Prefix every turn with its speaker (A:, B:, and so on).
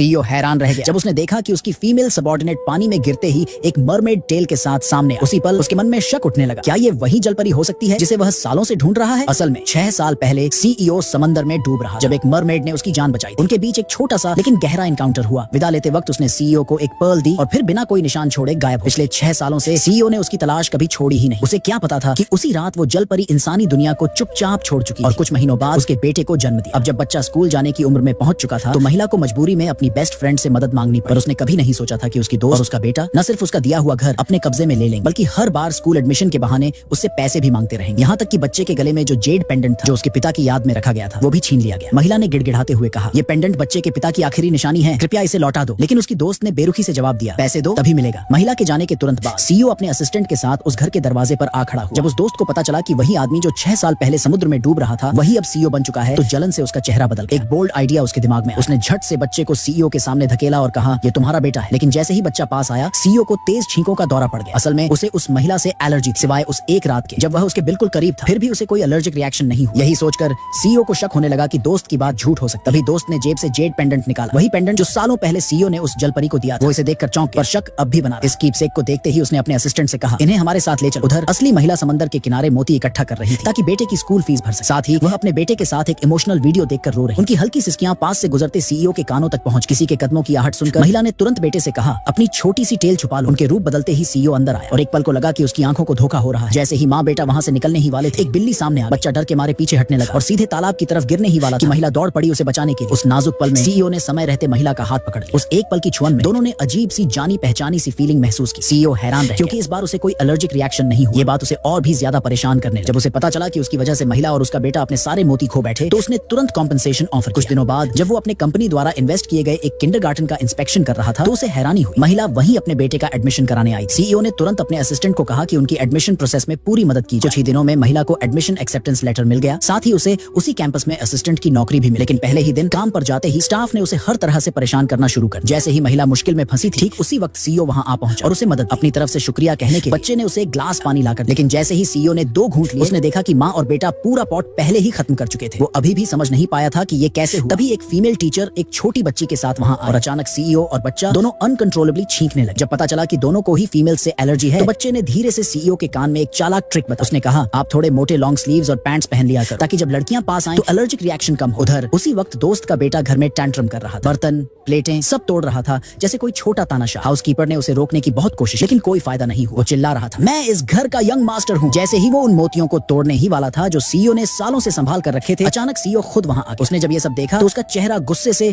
A: CEO हैरान रह गया जब उसने देखा कि उसकी फीमेल सबऑर्डिनेट पानी में गिरते ही एक मरमेड टेल के साथ सामने आई। उसी पल उसके मन में शक उठने लगा, क्या ये वही जलपरी हो सकती है जिसे वह सालों से ढूंढ रहा है? असल में 6 साल पहले सीईओ समंदर में डूब रहा जब एक मरमेड ने उसकी जान बचाई। उनके बीच एक छोटा सा लेकिन गहरा एनकाउंटर हुआ। विदा लेते वक्त उसने सीईओ को एक पर्ल दी और फिर बिना कोई निशान छोड़े गायब। पिछले 6 सालों से सीईओ ने उसकी तलाश कभी छोड़ी ही नहीं। उसे क्या पता था कि उसी रात वो जलपरी इंसानी दुनिया को चुपचाप छोड़ चुकी और कुछ महीनों बाद उसके बेटे को जन्म दिया। अब जब बच्चा स्कूल जाने की उम्र में पहुंच चुका था तो महिला को मजबूरी में अपनी बेस्ट फ्रेंड से मदद मांगनी पड़ी। पर उसने कभी नहीं सोचा था कि उसकी दोस्त और उसका बेटा न सिर्फ उसका दिया हुआ घर अपने कब्जे में ले लेंगे बल्कि हर बार स्कूल एडमिशन के बहाने उससे पैसे भी मांगते रहेंगे। यहाँ तक कि बच्चे के गले में जो जेड पेंडेंट था जो उसके पिता की याद में रखा गया था वो भी छीन लिया गया। महिला ने गिड़गिड़ाते हुए कहा, ये पेंडेंट बच्चे के पिता की आखिरी निशानी है, कृपया इसे लौटा दो। लेकिन उसकी दोस्त ने बेरुखी से जवाब दिया, पैसे दो तभी मिलेगा। महिला के जाने के तुरंत बाद सीईओ अपने असिस्टेंट के साथ उस घर के दरवाजे पर आ खड़ा हुआ। जब उस दोस्त को पता चला कि वही आदमी जो 6 साल पहले समुद्र में डूब रहा था वही अब सीईओ बन चुका है तो जलन से उसका चेहरा बदल गया। एक बोल्ड आइडिया उसके दिमाग में। उसने झट से बच्चे को सीईओ के सामने धकेला और कहा, ये तुम्हारा बेटा है। लेकिन जैसे ही बच्चा पास आया सीईओ को तेज छींकों का दौरा पड़ गया। असल में उसे उस महिला से एलर्जी थी, सिवाय उस एक रात के जब वह उसके बिल्कुल करीब था। फिर भी उसे कोई एलर्जिक रिएक्शन नहीं हुआ। यही सोचकर सीईओ को शक होने लगा कि दोस्त की बात झूठ हो सकती। तभी दोस्त ने जेब से जेड पेंडेंट निकाला, वही पेंडेंट जो सालों पहले सीईओ ने उस जलपरी को दिया था। वो इसे देखकर चौंक गया, पर शक अब भी बना। इस कीपसेक को देखते ही उसने अपने असिस्टेंट से कहा, इन्हें हमारे साथ ले चलो। उधर असली महिला समंदर के किनारे मोती इकट्ठा कर रही थी ताकि बेटे की स्कूल फीस भर सके। साथ ही वह अपने बेटे के साथ एक इमोशनल वीडियो देखकर रो रही। उनकी हल्की सिसकियां पास से गुजरते सीईओ के कानों तक पहुंच। किसी के कदमों की आहट सुनकर महिला ने तुरंत बेटे से कहा, अपनी छोटी सी टेल छुपा लो। उनके रूप बदलते ही सीईओ अंदर आया और एक पल को लगा कि उसकी आंखों को धोखा हो रहा है। जैसे ही माँ बेटा वहाँ से निकलने ही वाले थे एक बिल्ली सामने आ। बच्चा डर के मारे पीछे हटने लगा और सीधे तालाब की तरफ गिरने ही वाला था। महिला दौड़ पड़ी उसे बचाने के लिए। उस नाजुक पल में सीईओ ने समय रहते महिला का हाथ पकड़ लिया। उस एक पल की छुअन में दोनों ने अजीब सी जानी पहचानी सी फीलिंग महसूस की। सीईओ हैरान रह क्योंकि इस बार उसे कोई एलर्जिक रिएक्शन नहीं हुआ। ये बात उसे और भी ज्यादा परेशान करने लगी। जब उसे पता चला कि उसकी वजह से महिला और उसका बेटा अपने सारे मोती खो बैठे तो उसने तुरंत कॉम्पेंसेशन ऑफर। कुछ दिनों बाद जब वो अपने कंपनी द्वारा इन्वेस्ट किए गए एक किंडरगार्टन का इंस्पेक्शन कर रहा था तो उसे हैरानी हुई। महिला वहीं अपने बेटे का एडमिशन कराने आई। सीईओ ने तुरंत अपने असिस्टेंट को कहा कि उनकी एडमिशन प्रोसेस में पूरी मदद की। कुछ ही दिनों में महिला को एडमिशन एक्सेप्टेंस लेटर मिल गया। साथ ही उसे उसी कैंपस में असिस्टेंट की नौकरी भी मिली। लेकिन पहले ही दिन काम पर जाते ही स्टाफ ने उसे हर तरह से परेशान करना शुरू कर। जैसे ही महिला मुश्किल में फंसी थी ठीक उसी वक्त सीईओ वहां आ पहुंचा और उसे मदद। अपनी तरफ से शुक्रिया कहने के बच्चे ने उसे एक ग्लास पानी लाकर। लेकिन जैसे ही सीईओ ने 2 घूंट लिए उसने देखा कि माँ और बेटा पूरा पॉट पहले ही खत्म कर चुके थे। वो अभी भी समझ नहीं पाया था कि ये कैसे हुआ। तभी एक फीमेल टीचर एक छोटी बच्ची के साथ वहां और अचानक सीईओ और बच्चा दोनों अनकंट्रोलेबली छींकने लगे। जब पता चला कि दोनों को ही फीमेल से एलर्जी है तो बच्चे ने धीरे से सीईओ के कान में एक चालाक ट्रिक बताया। उसने कहा, आप थोड़े मोटे लॉन्ग स्लीव्स और पैंट्स पहन लिया कर ताकि जब लड़कियां पास आएं तो एलर्जिक रिएक्शन कम हो। उधर उसी वक्त दोस्त का बेटा घर में टैंट्रम कर रहा था। बर्तन प्लेटें सब तोड़ रहा था जैसे कोई छोटा तानाशाह। हाउसकीपर ने उसे रोकने की बहुत कोशिश लेकिन कोई फायदा नहीं हुआ। वो चिल्ला रहा था, मैं इस घर का यंग मास्टर हूँ। जैसे ही वो उन मोतियों को तोड़ने ही वाला था जो सीईओ ने सालों से संभाल कर रखे थे अचानक सीईओ खुद वहां आ गया। उसने जब ये सब देखा तो उसका चेहरा गुस्से से